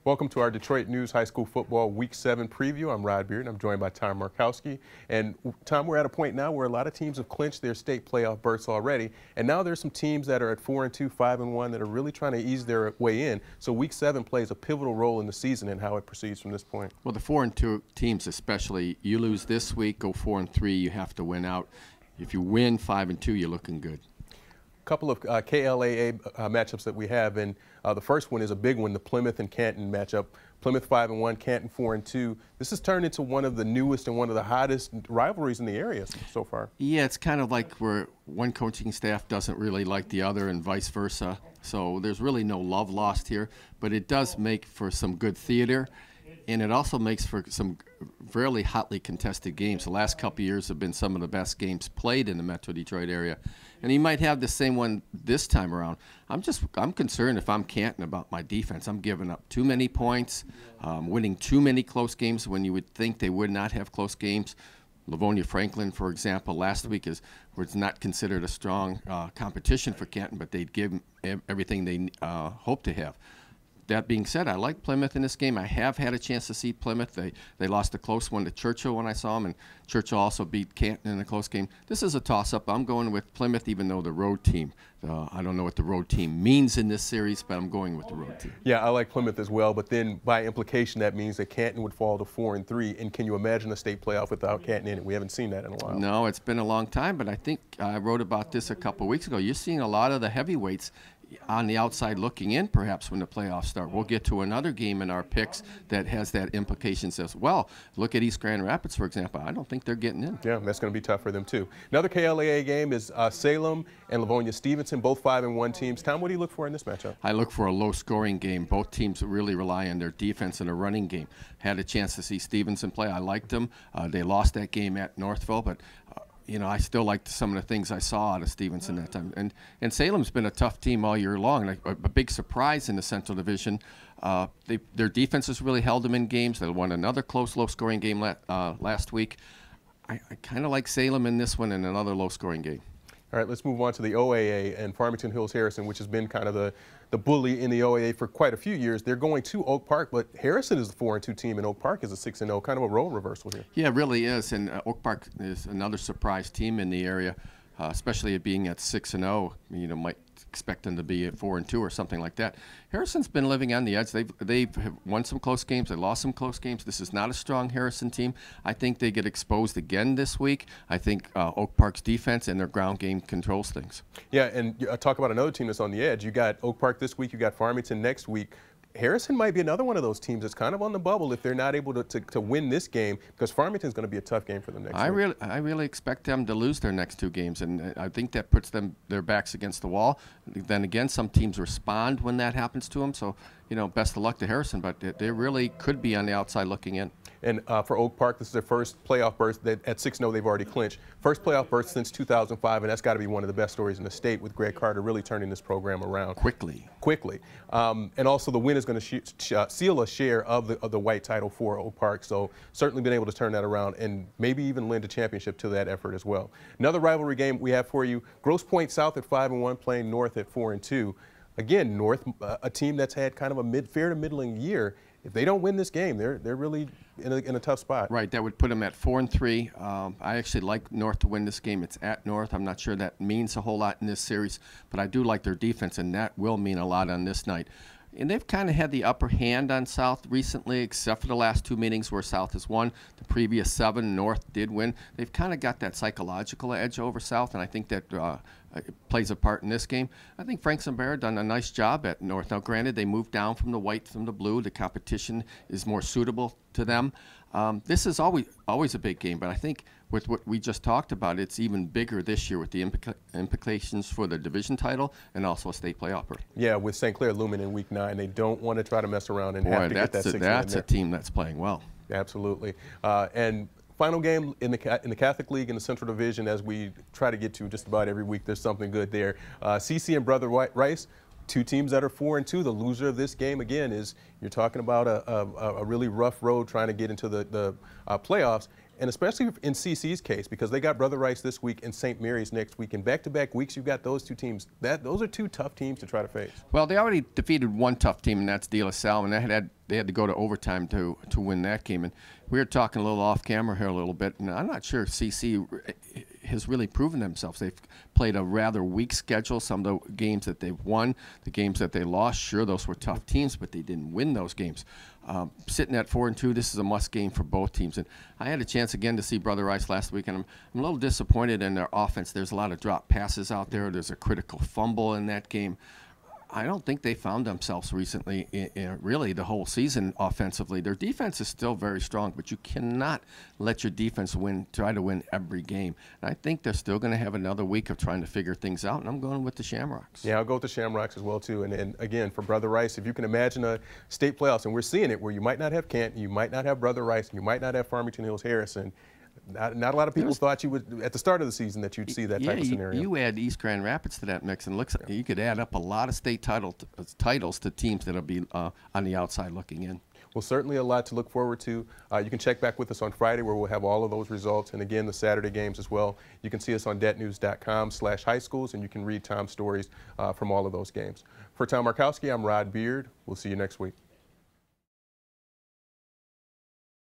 Welcome to our Detroit News High School Football Week 7 preview. I'm Rod Beard, and I'm joined by Tom Markwoski. And Tom, we're at a point now where a lot of teams have clinched their state playoff berths already, and now there's some teams that are at 4-2, 5-1 that are really trying to ease their way in. So Week 7 plays a pivotal role in the season and how it proceeds from this point. Well, the 4-2 teams especially, you lose this week, go 4-3, you have to win out. If you win 5-2, you're looking good. Couple of KLAA matchups that we have, and the first one is a big one, the Plymouth and Canton matchup. Plymouth 5-1, Canton 4-2. This has turned into one of the newest and one of the hottest rivalries in the area so far. Yeah, it's kind of like where one coaching staff doesn't really like the other and vice versa. So there's really no love lost here, but it does make for some good theater. And it also makes for some fairly hotly contested games. The last couple of years have been some of the best games played in the Metro Detroit area. And you might have the same one this time around. I'm concerned if I'm Canton about my defense. I'm giving up too many points, winning too many close games when you would think they would not have close games. Livonia Franklin, for example, last week was not considered a strong competition for Canton, but they'd give everything they hope to have. That being said, I like Plymouth in this game. I have had a chance to see Plymouth. They lost a close one to Churchill when I saw them, and Churchill also beat Canton in a close game. This is a toss-up. I'm going with Plymouth, even though the road team. I don't know what the road team means in this series, but I'm going with the road team. Yeah, I like Plymouth as well, but then by implication that means that Canton would fall to 4-3. And can you imagine a state playoff without Canton in it? We haven't seen that in a while. No, it's been a long time, but I think I wrote about this a couple of weeks ago. You're seeing a lot of the heavyweights on the outside looking in, perhaps, when the playoffs start. We'll get to another game in our picks that has that implications as well. Look at East Grand Rapids, for example. I don't think they're getting in. Yeah, that's going to be tough for them, too. Another KLAA game is Salem and Livonia Stevenson, both 5-1 teams. Tom, what do you look for in this matchup? I look for a low-scoring game. Both teams really rely on their defense and a running game. Had a chance to see Stevenson play. I liked them. They lost that game at Northville, but you know, I still liked some of the things I saw out of Stevenson that time. And Salem's been a tough team all year long. A big surprise in the Central Division. Their defense has really held them in games. They won another close, low-scoring game last week. I kind of like Salem in this one and another low-scoring game. All right, let's move on to the OAA and Farmington Hills Harrison, which has been kind of the bully in the OAA for quite a few years. They're going to Oak Park, but Harrison is the 4-2 team, and Oak Park is a 6-0, kind of a role reversal here. Yeah, it really is, and Oak Park is another surprise team in the area, especially it being at 6-0. You know, might expect them to be at 4-2 or something like that. Harrison's been living on the edge. They've won some close games. They lost some close games. This is not a strong Harrison team. I think they get exposed again this week. I think Oak Park's defense and their ground game controls things. Yeah, and talk about another team that's on the edge. You got Oak Park this week. You got Farmington next week. Harrison might be another one of those teams that's kind of on the bubble if they're not able to win this game, because Farmington's going to be a tough game for them next week. I really expect them to lose their next two games, and I think that puts their backs against the wall. Then again, some teams respond when that happens to them. So, you know, best of luck to Harrison, but they really could be on the outside looking in. And for Oak Park, this is their first playoff berth. At 6-0, they've already clinched. First playoff berth since 2005, and that's got to be one of the best stories in the state, with Greg Carter really turning this program around. Quickly. And also the win is going to seal a share of the white title for Oak Park, so certainly been able to turn that around and maybe even lend a championship to that effort as well. Another rivalry game we have for you, Grosse Pointe South at 5-1 playing North at 4-2. Again, North, a team that's had kind of a fair to middling year. If they don't win this game, they're really in a tough spot. Right, that would put them at 4-3. I actually like North to win this game. It's at North. I'm not sure that means a whole lot in this series, but I do like their defense, and that will mean a lot on this night. And they've kind of had the upper hand on South recently, except for the last two meetings where South has won. The previous 7, North did win. They've kind of got that psychological edge over South, and I think that plays a part in this game. I think Frank Zambera done a nice job at North. Now, granted, they moved down from the white from the blue. The competition is more suitable to them. This is always a big game, but I think with what we just talked about, it's even bigger this year with the implications for the division title and also a state playoff. Yeah, with St. Clair looming in Week 9, they don't want to try to mess around and have to get that 6 in there. That's a team that's playing well. Absolutely. And final game in the Catholic League in the Central Division, as we try to get to just about every week, there's something good there. CC and Brother Rice, two teams that are 4-2. The loser of this game, again, is you're talking about a really rough road trying to get into the playoffs. And especially in CC's case, because they got Brother Rice this week and St. Mary's next week. In back-to-back weeks, you've got those two teams. Those are two tough teams to try to face. Well, they already defeated one tough team, and that's De La Salle, and they had to go to overtime to win that game. And we were talking a little off-camera here a little bit, and I'm not sure CC has really proven themselves. They've played a rather weak schedule. Some of the games that they've won, the games that they lost, sure, those were tough teams, but they didn't win those games. Sitting at 4-2, this is a must game for both teams. And I had a chance again to see Brother Rice last week, and I'm a little disappointed in their offense. There's a lot of drop passes out there. There's a critical fumble in that game. I don't think they found themselves recently, really the whole season offensively. Their defense is still very strong, but you cannot let your defense try to win every game. And I think they're still going to have another week of trying to figure things out, and I'm going with the Shamrocks. Yeah, I'll go with the Shamrocks as well, too. And again, for Brother Rice, if you can imagine a state playoffs, and we're seeing it where you might not have Canton, you might not have Brother Rice, and you might not have Farmington Hills Harrison. Not a lot of people thought you would, at the start of the season, that you'd see that type of scenario. You add East Grand Rapids to that mix, and you could add up a lot of state titles to teams that'll be on the outside looking in. Well, certainly a lot to look forward to. You can check back with us on Friday where we'll have all of those results, and again, the Saturday games as well. You can see us on detnews.com/highschools, and you can read Tom's stories from all of those games. For Tom Markwoski, I'm Rod Beard. We'll see you next week.